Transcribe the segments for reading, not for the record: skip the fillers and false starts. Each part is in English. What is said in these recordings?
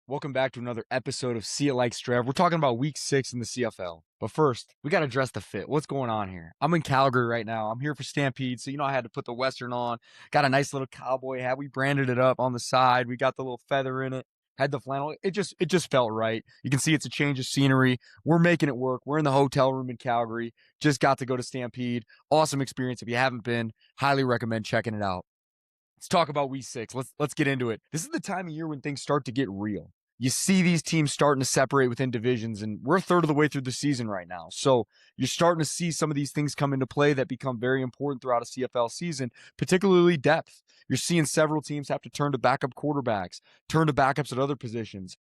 Welcome back to another episode of See It Like Strev. We're talking about week 6 in the CFL. But first, we got to address the fit. What's going on here? I'm in Calgary right now. I'm here for Stampede, so I had to put the Western on. Got a nice little cowboy hat. We branded it up on the side. We got the little feather in it. Had the flannel. It just felt right. You can see it's a change of scenery. We're making it work. We're in the hotel room in Calgary. Just got to go to Stampede. Awesome experience. If you haven't been, highly recommend checking it out. Let's talk about week 6. Let's get into it. This is the time of year when things start to get real. You see these teams starting to separate within divisions, and we're a third of the way through the season right now. So you're starting to see some of these things come into play that become very important throughout a CFL season, particularly depth. You're seeing several teams have to turn to backup quarterbacks, turn to backups at other positions.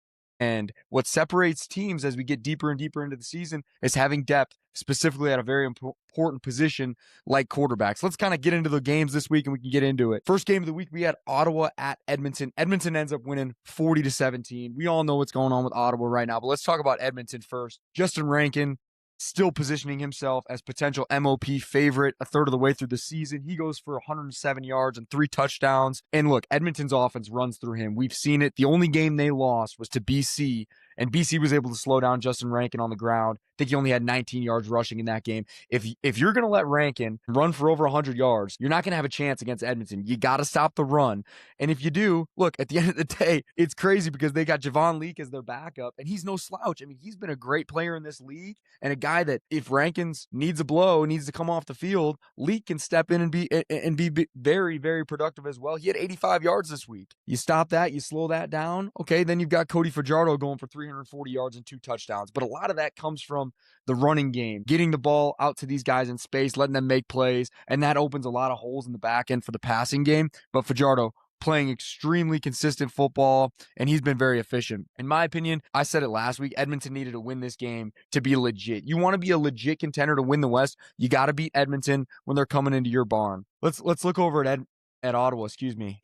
And what separates teams as we get deeper and deeper into the season is having depth, specifically at a very important position like quarterbacks. Let's kind of get into the games this week and we can get into it. First game of the week, we had Ottawa at Edmonton. Edmonton ends up winning 40-17. We all know what's going on with Ottawa right now, but let's talk about Edmonton first. Justin Rankin still positioning himself as potential MOP favorite a third of the way through the season. He goes for 107 yards and 3 touchdowns. And look, Edmonton's offense runs through him. We've seen it. The only game they lost was to BC, and BC was able to slow down Justin Rankin on the ground. I think he only had 19 yards rushing in that game. If you're going to let Rankin run for over 100 yards, you're not going to have a chance against Edmonton. You got to stop the run. And if you do, look, at the end of the day, it's crazy because they got Javon Leake as their backup, and he's no slouch. I mean, he's been a great player in this league, and a guy that if Rankins needs a blow, needs to come off the field, Leake can step in and be very, very productive as well. He had 85 yards this week. You stop that, you slow that down, okay, then you've got Cody Fajardo going for 340 yards and 2 touchdowns. But a lot of that comes from the running game, getting the ball out to these guys in space, letting them make plays, and that opens a lot of holes in the back end for the passing game. But Fajardo playing extremely consistent football, and he's been very efficient. In my opinion, I said it last week, Edmonton needed to win this game to be legit. You want to be a legit contender to win the West, you got to beat Edmonton when they're coming into your barn. Let's look over at Ottawa,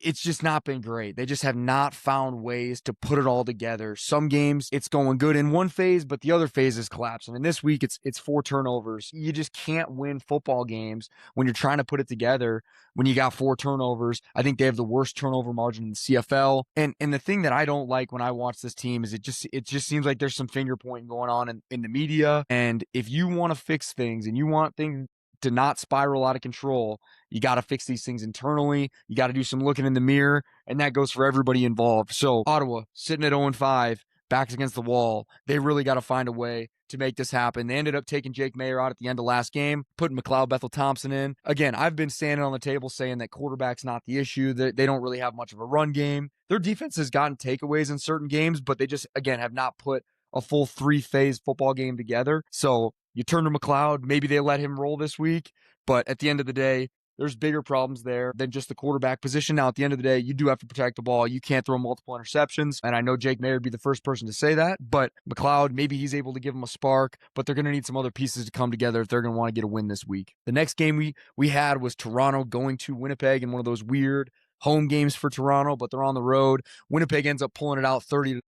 It's just not been great. They just have not found ways to put it all together. Some games it's going good in one phase, but the other phase is collapsing. And this week it's 4 turnovers. You just can't win football games when you're trying to put it together when you got 4 turnovers. I think they have the worst turnover margin in the CFL. And the thing that I don't like when I watch this team is it just seems like there's some finger pointing going on in the media. And if you want to fix things and you want things to not spiral out of control, you got to fix these things internally. You got to do some looking in the mirror, and that goes for everybody involved. So Ottawa sitting at 0-5, backs against the wall. They really got to find a way to make this happen. They ended up taking Jake Mayer out at the end of last game, putting McLeod Bethel-Thompson in. Again, I've been standing on the table saying that quarterback's not the issue, that they don't really have much of a run game. Their defense has gotten takeaways in certain games, but they just, again, have not put a full 3-phase football game together. So you turn to McLeod, maybe they let him roll this week, but at the end of the day, there's bigger problems there than just the quarterback position. Now, at the end of the day, you do have to protect the ball. You can't throw multiple interceptions, and I know Jake Mayer would be the first person to say that, but McLeod, maybe he's able to give him a spark, but they're going to need some other pieces to come together if they're going to want to get a win this week. The next game we had was Toronto going to Winnipeg in one of those weird home games for Toronto, but they're on the road. Winnipeg ends up pulling it out 30-21.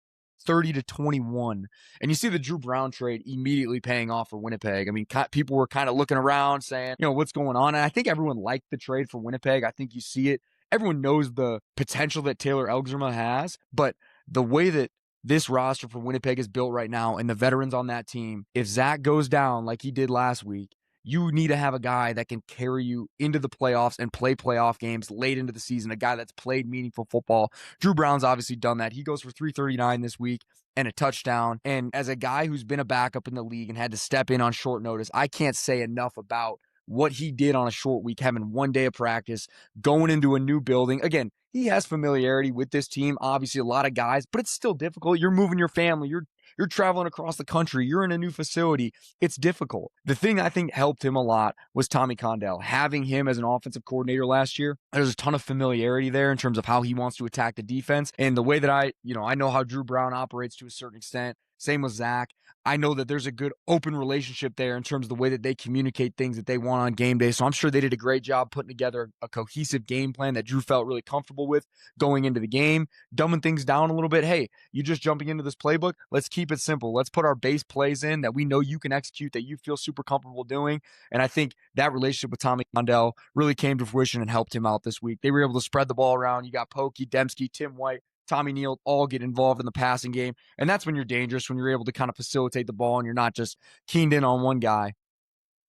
And you see the Dru Brown trade immediately paying off for Winnipeg. I mean, people were kind of looking around saying, what's going on? And I think everyone liked the trade for Winnipeg. I think you see it. Everyone knows the potential that Taylor Elgzema has, but the way that this roster for Winnipeg is built right now and the veterans on that team, if Zach goes down like he did last week, you need to have a guy that can carry you into the playoffs and play playoff games late into the season, a guy that's played meaningful football. Dru Brown's obviously done that. He goes for 339 this week and a touchdown. And as a guy who's been a backup in the league and had to step in on short notice, I can't say enough about what he did on a short week, having one day of practice, going into a new building. Again, he has familiarity with this team, obviously a lot of guys, but it's still difficult. You're moving your family. You're traveling across the country. You're in a new facility. It's difficult. The thing I think helped him a lot was Tommy Condell. Having him as an offensive coordinator last year, there's a ton of familiarity there in terms of how he wants to attack the defense. And the way that I know how Dru Brown operates to a certain extent. Same with Zach. I know that there's a good open relationship there in terms of the way that they communicate things that they want on game day. So I'm sure they did a great job putting together a cohesive game plan that Dru felt really comfortable with going into the game, dumbing things down a little bit. Hey, you just jumping into this playbook. Let's keep it simple. Let's put our base plays in that we know you can execute, that you feel super comfortable doing. And I think that relationship with Tommy Condell really came to fruition and helped him out this week. They were able to spread the ball around. You got Pokey, Dembski, Tim White, Tommy Neal all get involved in the passing game. And that's when you're dangerous, when you're able to kind of facilitate the ball and you're not just keened in on one guy.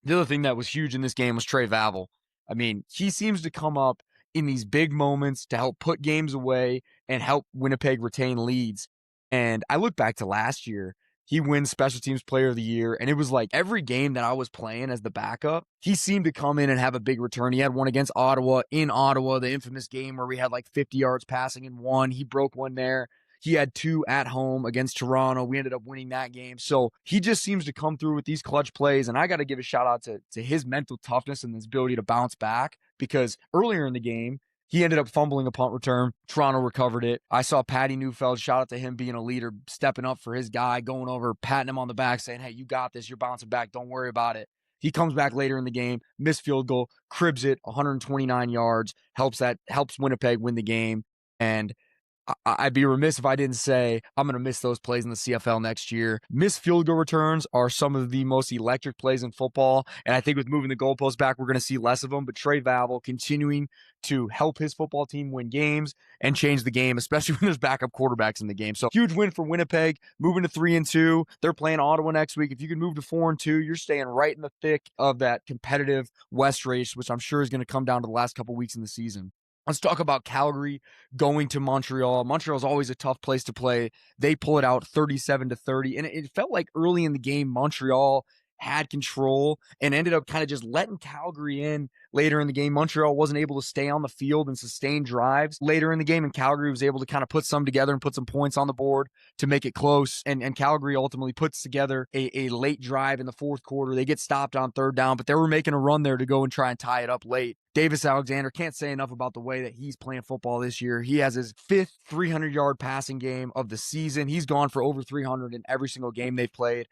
The other thing that was huge in this game was Trey Vavel. I mean, he seems to come up in these big moments to help put games away and help Winnipeg retain leads. And I look back to last year, he wins Special Teams Player of the Year, and it was like every game that I was playing as the backup, he seemed to come in and have a big return. He had one against Ottawa, in Ottawa, the infamous game where we had like 50 yards passing in one. He broke one there. He had 2 at home against Toronto. We ended up winning that game. So he just seems to come through with these clutch plays. And I got to give a shout out to his mental toughness and his ability to bounce back, because earlier in the game, he ended up fumbling a punt return. Toronto recovered it. I saw Patty Neufeld, shout out to him being a leader, stepping up for his guy, going over, patting him on the back, saying, hey, you got this. You're bouncing back. Don't worry about it. He comes back later in the game, missed field goal, cribs it, 129 yards, helps Winnipeg win the game. And I'd be remiss if I didn't say I'm going to miss those plays in the CFL next year. Missed field goal returns are some of the most electric plays in football, and I think with moving the goalpost back, we're going to see less of them. But Trey Vavel continuing to help his football team win games and change the game, especially when there's backup quarterbacks in the game. So huge win for Winnipeg, moving to 3-2. They're playing Ottawa next week. If you can move to 4-2, you're staying right in the thick of that competitive West race, which I'm sure is going to come down to the last couple weeks in the season. Let's talk about Calgary going to Montreal. Montreal's always a tough place to play. They pull it out 37-30, and it felt like early in the game, Montreal had control and ended up kind of just letting Calgary in later in the game. Montreal wasn't able to stay on the field and sustain drives later in the game, and Calgary was able to kind of put some together and put some points on the board to make it close. And Calgary ultimately puts together a late drive in the fourth quarter. They get stopped on third down, but they were making a run there to go and try and tie it up late. Davis Alexander, can't say enough about the way that he's playing football this year. He has his 5th 300-yard passing game of the season. He's gone for over 300 in every single game they've played.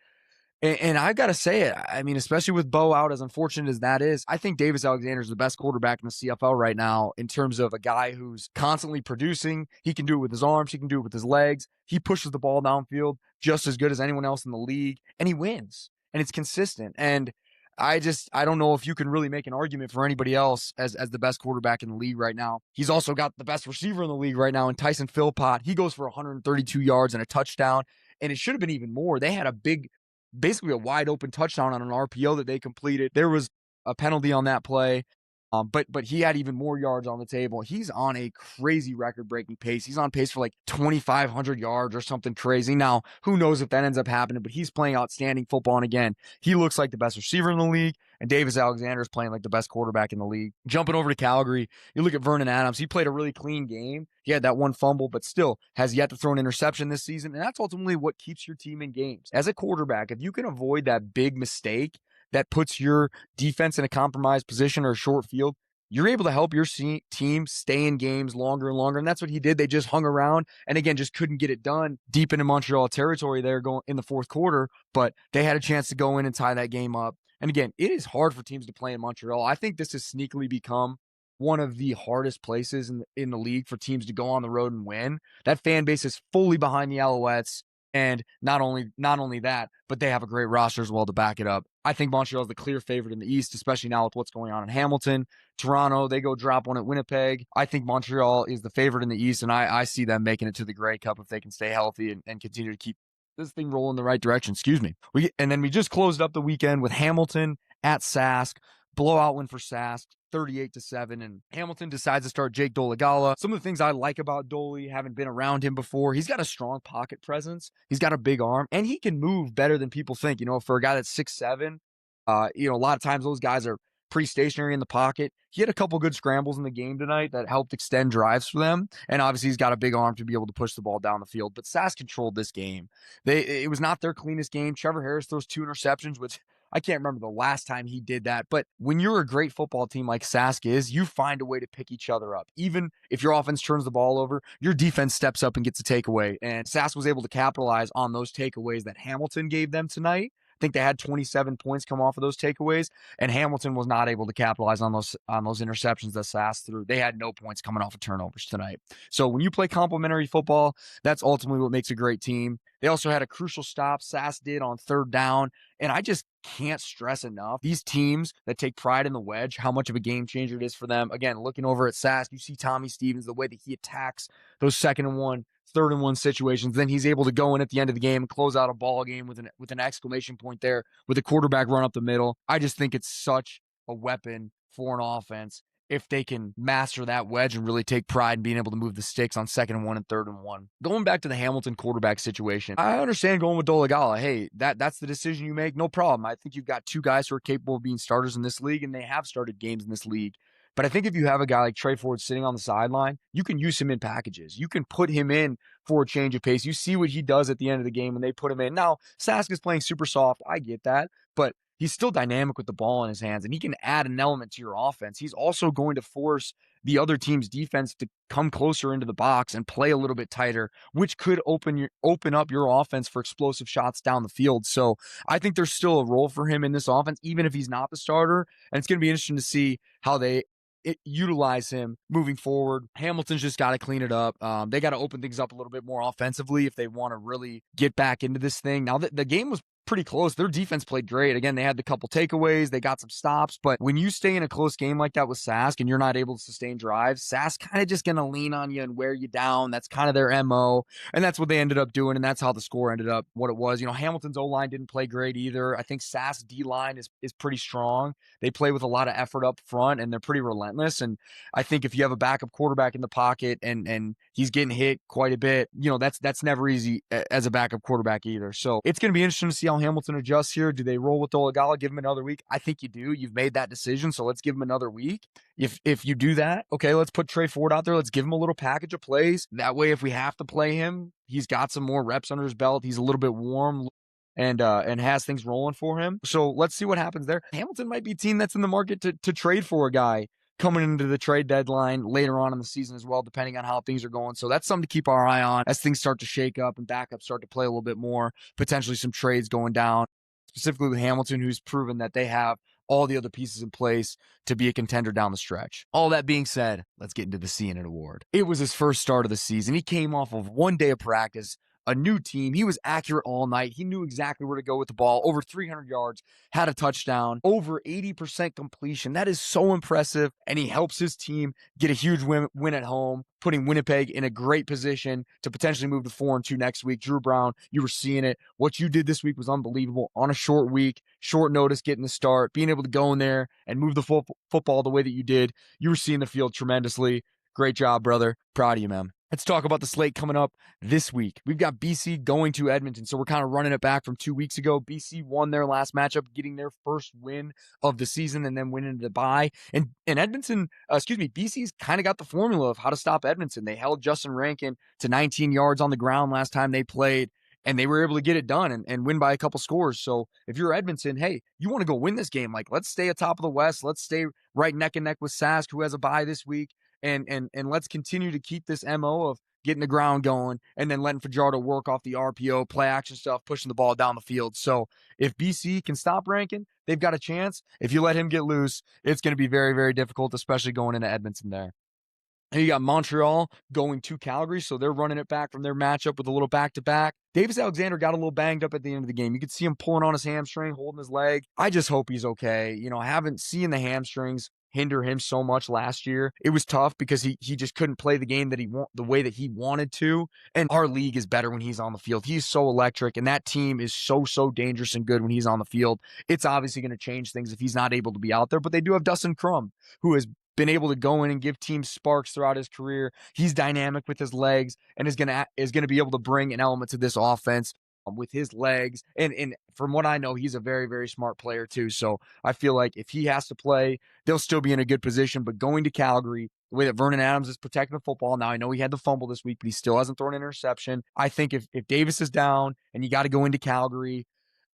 And I got to say it, I mean, especially with Bo out, as unfortunate as that is, I think Davis Alexander is the best quarterback in the CFL right now in terms of a guy who's constantly producing. He can do it with his arms. He can do it with his legs. He pushes the ball downfield just as good as anyone else in the league, and he wins. And it's consistent. And I don't know if you can really make an argument for anybody else as the best quarterback in the league right now. He's also got the best receiver in the league right now in Tyson Philpott. He goes for 132 yards and a touchdown, and it should have been even more. They had basically a wide open touchdown on an RPO that they completed. There was a penalty on that play. But he had even more yards on the table. He's on a crazy record-breaking pace. He's on pace for like 2,500 yards or something crazy. Now, who knows if that ends up happening, but he's playing outstanding football. And again, he looks like the best receiver in the league, and Davis Alexander is playing like the best quarterback in the league. Jumping over to Calgary, you look at Vernon Adams. He played a really clean game. He had that one fumble, but still has yet to throw an interception this season. And that's ultimately what keeps your team in games. As a quarterback, if you can avoid that big mistake that puts your defense in a compromised position or a short field, you're able to help your team stay in games longer and longer. And that's what he did. They just hung around and, again, just couldn't get it done deep into Montreal territory there going in the fourth quarter. But they had a chance to go in and tie that game up. And, again, it is hard for teams to play in Montreal. I think this has sneakily become one of the hardest places in the league for teams to go on the road and win. That fan base is fully behind the Alouettes. And not only that, but they have a great roster as well to back it up. I think Montreal is the clear favorite in the East, especially now with what's going on in Hamilton. Toronto, they go drop one at Winnipeg. I think Montreal is the favorite in the East, and I see them making it to the Grey Cup if they can stay healthy and continue to keep this thing rolling in the right direction. And then we just closed up the weekend with Hamilton at Sask. Blowout win for Sask, 38-7, and Hamilton decides to start Jake Dolegala. Some of the things I like about Doley, haven't been around him before, he's got a strong pocket presence, he's got a big arm, and he can move better than people think. For a guy that's 6'7", a lot of times those guys are pretty stationary in the pocket. He had a couple good scrambles in the game tonight that helped extend drives for them, and obviously he's got a big arm to be able to push the ball down the field. But Sask controlled this game. It was not their cleanest game. Trevor Harris throws 2 interceptions, which I can't remember the last time he did that. But when you're a great football team like Sask is, you find a way to pick each other up. Even if your offense turns the ball over, your defense steps up and gets a takeaway. And Sask was able to capitalize on those takeaways that Hamilton gave them tonight. I think they had 27 points come off of those takeaways, and Hamilton was not able to capitalize on those interceptions that Sask threw. They had no points coming off of turnovers tonight. So when you play complementary football, that's ultimately what makes a great team. They also had a crucial stop Sask did on third down, and I just can't stress enough these teams that take pride in the wedge, how much of a game changer it is for them. Again, looking over at Sask, you see Tommy Stevens, the way that he attacks those 2nd and 1, 3rd-and-1 situations. Then he's able to go in at the end of the game and close out a ball game with an exclamation point there with a quarterback run up the middle. I just think it's such a weapon for an offense if they can master that wedge and really take pride in being able to move the sticks on 2nd-and-1 and 3rd-and-1. Going back to the Hamilton quarterback situation, I understand going with Dolegala. Hey, that's the decision you make. No problem. I think you've got 2 guys who are capable of being starters in this league, and they have started games in this league. But I think if you have a guy like Trey Ford sitting on the sideline, you can use him in packages. You can put him in for a change of pace. You see what he does at the end of the game when they put him in. Now, Sask is playing super soft. I get that. But he's still dynamic with the ball in his hands, and he can add an element to your offense. He's also going to force the other team's defense to come closer into the box and play a little bit tighter, which could open up your offense for explosive shots down the field. So I think there's still a role for him in this offense, even if he's not the starter. And it's going to be interesting to see how they utilize him moving forward. Hamilton's just got to clean it up. They got to open things up a little bit more offensively if they want to really get back into this thing. Now, the game was pretty close. Their defense played great. Again, they had the couple takeaways. They got some stops. But when you stay in a close game like that with Sask and you're not able to sustain drives, Sask kind of just going to lean on you and wear you down. That's kind of their MO. And that's what they ended up doing. And that's how the score ended up what it was. Hamilton's O-line didn't play great either. I think Sask's D-line is pretty strong. They play with a lot of effort up front, and they're pretty relentless. And I think if you have a backup quarterback in the pocket and he's getting hit quite a bit, that's never easy as a backup quarterback either. So it's going to be interesting to see how Hamilton adjusts here. Do they roll with Dolegala, give him another week? I think you do. You've made that decision, so let's give him another week. If you do that, okay, let's put Trey Ford out there. Let's give him a little package of plays. That way, if we have to play him, he's got some more reps under his belt. He's a little bit warm and has things rolling for him. So let's see what happens there. Hamilton might be a team that's in the market to trade for a guy coming into the trade deadline later on in the season as well, depending on how things are going. So that's something to keep our eye on as things start to shake up and backups start to play a little bit more, potentially some trades going down, specifically with Hamilton, who's proven that they have all the other pieces in place to be a contender down the stretch. All that being said, let's get into the See It award. It was his first start of the season. He came off of 1 day of practice, a new team. He was accurate all night. He knew exactly where to go with the ball. Over 300 yards, had a touchdown, over 80% completion. That is so impressive. And he helps his team get a huge win at home, putting Winnipeg in a great position to potentially move to 4-2 next week. Dru Brown, you were seeing it. What you did this week was unbelievable. On a short week, short notice, getting the start, being able to go in there and move the football the way that you did. You were seeing the field tremendously. Great job, brother. Proud of you, man. Let's talk about the slate coming up this week. We've got BC going to Edmonton, so we're kind of running it back from 2 weeks ago. BC won their last matchup, getting their first win of the season and then winning the bye. And BC's kind of got the formula of how to stop Edmonton. They held Justin Rankin to 19 yards on the ground last time they played, and they were able to get it done and win by a couple scores. So if you're Edmonton, hey, you want to go win this game. Let's stay atop of the West. Let's stay right neck and neck with Sask, who has a bye this week. And let's continue to keep this MO of getting the ground going and then letting Fajardo work off the RPO, play action stuff, pushing the ball down the field. So if BC can stop Rankin, they've got a chance. If you let him get loose, it's going to be very, very difficult, especially going into Edmonton there. And you got Montreal going to Calgary, so they're running it back from their matchup with a little back-to-back. Davis Alexander got a little banged up at the end of the game. You could see him pulling on his hamstring, holding his leg. I just hope he's okay. I haven't seen the hamstrings hinder him so much last year. It was tough because he just couldn't play the game that the way that he wanted to. And our league is better when he's on the field. He's so electric, and that team is so dangerous and good when he's on the field. It's obviously going to change things if he's not able to be out there, but they do have Dustin Crum, who has been able to go in and give teams sparks throughout his career. He's dynamic with his legs and is going to be able to bring an element to this offense with his legs. And from what I know, he's a very, very smart player too. So I feel like if he has to play, they'll still be in a good position. But going to Calgary, the way that Vernon Adams is protecting the football, now I know he had the fumble this week, but he still hasn't thrown an interception. I think if Davis is down and you got to go into Calgary,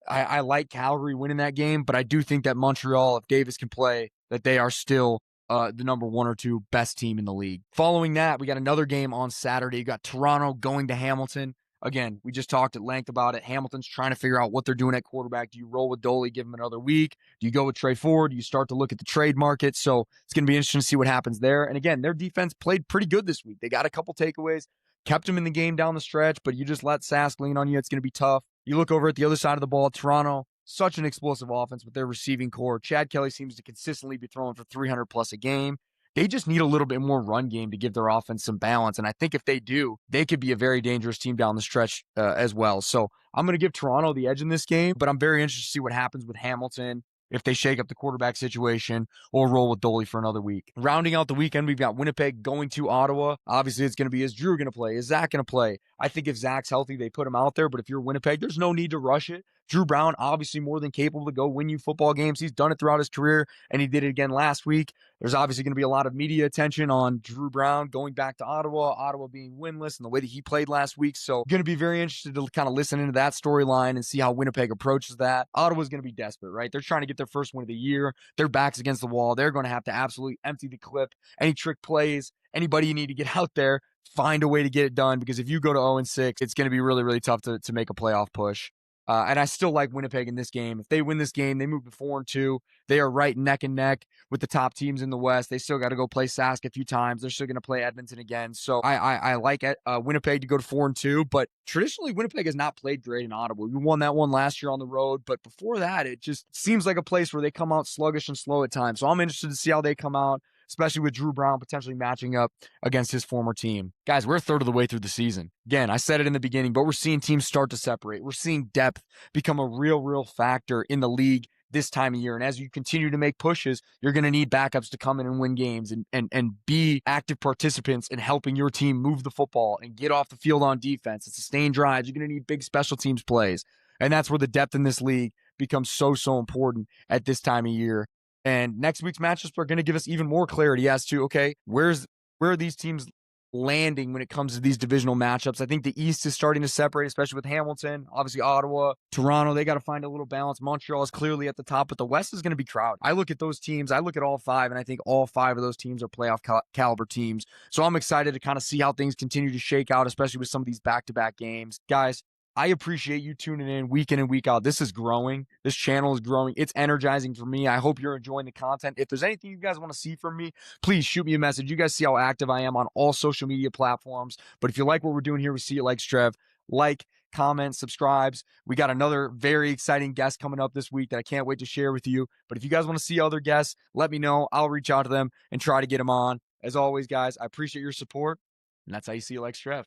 I like Calgary winning that game, but I do think that Montreal, if Davis can play, that they are still the number 1 or 2 best team in the league. Following that, we got another game on Saturday. You got Toronto going to Hamilton. Again, we just talked at length about it. Hamilton's trying to figure out what they're doing at quarterback. Do you roll with Doley, give him another week? Do you go with Trey Ford? Do you start to look at the trade market? So it's going to be interesting to see what happens there. And again, their defense played pretty good this week. They got a couple takeaways, kept them in the game down the stretch, but you just let Sask lean on you. It's going to be tough. You look over at the other side of the ball, Toronto, such an explosive offense with their receiving core. Chad Kelly seems to consistently be throwing for 300 plus a game. They just need a little bit more run game to give their offense some balance. And I think if they do, they could be a very dangerous team down the stretch as well. So I'm going to give Toronto the edge in this game, but I'm very interested to see what happens with Hamilton, if they shake up the quarterback situation or roll with Doley for another week. Rounding out the weekend, we've got Winnipeg going to Ottawa. Obviously, it's going to be, is Dru going to play? Is Zach going to play? I think if Zach's healthy, they put him out there. But if you're Winnipeg, there's no need to rush it. Dru Brown, obviously more than capable to go win you football games. He's done it throughout his career, and he did it again last week. There's obviously going to be a lot of media attention on Dru Brown going back to Ottawa being winless and the way that he played last week. So going to be very interested to kind of listen into that storyline and see how Winnipeg approaches that. Ottawa's going to be desperate, right? They're trying to get their first win of the year. Their back's against the wall. They're going to have to absolutely empty the clip. Any trick plays, anybody you need to get out there, find a way to get it done, because if you go to 0-6, it's going to be really, really tough to make a playoff push. And I still like Winnipeg in this game. If they win this game, they move to 4-2. They are right neck and neck with the top teams in the West. They still got to go play Sask a few times. They're still going to play Edmonton again. So I like Winnipeg to go to 4-2. But traditionally, Winnipeg has not played great in Ottawa. We won that one last year on the road. But before that, it just seems like a place where they come out sluggish and slow at times. So I'm interested to see how they come out, especially with Dru Brown potentially matching up against his former team. Guys, we're a third of the way through the season. Again, I said it in the beginning, but we're seeing teams start to separate. We're seeing depth become a real factor in the league this time of year. And as you continue to make pushes, you're going to need backups to come in and win games and be active participants in helping your team move the football and get off the field on defense and sustain drives. You're going to need big special teams plays. And that's where the depth in this league becomes so important at this time of year. And next week's matchups are going to give us even more clarity as to, okay, where are these teams landing when it comes to these divisional matchups. I think the East is starting to separate, especially with Hamilton. Obviously, Ottawa, Toronto, they got to find a little balance. Montreal is clearly at the top, but the West is going to be crowded. I look at those teams, I look at all five, and I think all five of those teams are playoff caliber teams. So I'm excited to kind of see how things continue to shake out, especially with some of these back-to-back games. Guys, I appreciate you tuning in week and week out. This is growing. This channel is growing. It's energizing for me. I hope you're enjoying the content. If there's anything you guys want to see from me, please shoot me a message. You guys see how active I am on all social media platforms. But if you like what we're doing here, we See It Like Strev, like, comment, subscribes. We got another very exciting guest coming up this week that I can't wait to share with you. But if you guys want to see other guests, let me know. I'll reach out to them and try to get them on. As always, guys, I appreciate your support. And that's how you See It Like Strev.